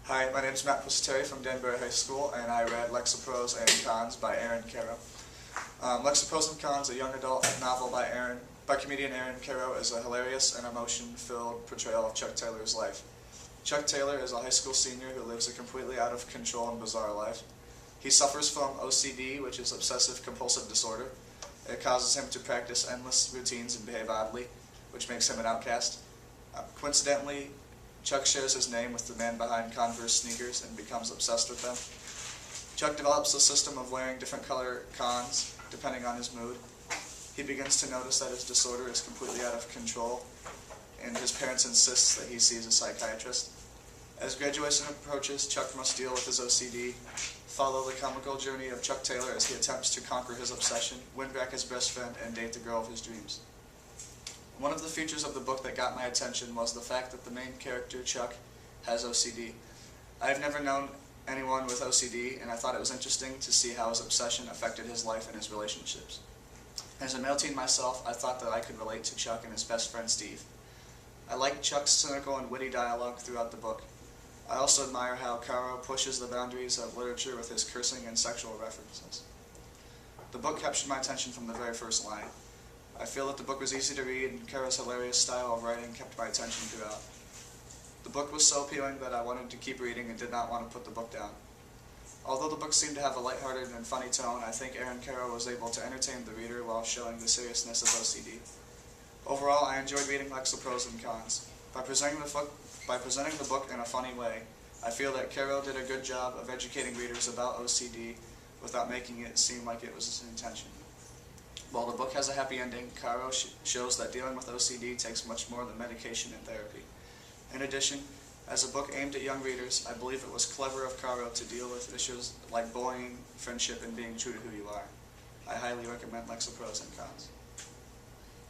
Hi, my name is Matt Pusateri from Danbury High School, and I read Lexapros and Cons by Aaron Karo. Lexapros and Cons, a young adult novel by comedian Aaron Karo, is a hilarious and emotion-filled portrayal of Chuck Taylor's life. Chuck Taylor is a high school senior who lives a completely out of control and bizarre life. He suffers from OCD, which is obsessive-compulsive disorder. It causes him to practice endless routines and behave oddly, which makes him an outcast. Coincidentally, Chuck shares his name with the man behind Converse sneakers and becomes obsessed with them. Chuck develops a system of wearing different color cons depending on his mood. He begins to notice that his disorder is completely out of control, and his parents insist that he sees a psychiatrist. As graduation approaches, Chuck must deal with his OCD, follow the comical journey of Chuck Taylor as he attempts to conquer his obsession, win back his best friend, and date the girl of his dreams. One of the features of the book that got my attention was the fact that the main character, Chuck, has OCD. I have never known anyone with OCD, and I thought it was interesting to see how his obsession affected his life and his relationships. As a male teen myself, I thought that I could relate to Chuck and his best friend, Steve. I liked Chuck's cynical and witty dialogue throughout the book. I also admire how Karo pushes the boundaries of literature with his cursing and sexual references. The book captured my attention from the very first line. I feel that the book was easy to read, and Karo's hilarious style of writing kept my attention throughout. The book was so appealing that I wanted to keep reading and did not want to put the book down. Although the book seemed to have a lighthearted and funny tone, I think Aaron Karo was able to entertain the reader while showing the seriousness of OCD. Overall, I enjoyed reading Lexapros and Cons. By presenting the book in a funny way, I feel that Karo did a good job of educating readers about OCD without making it seem like it was his intention. While the book has a happy ending, Karo shows that dealing with OCD takes much more than medication and therapy. In addition, as a book aimed at young readers, I believe it was clever of Karo to deal with issues like bullying, friendship, and being true to who you are. I highly recommend Lexapros and Cons.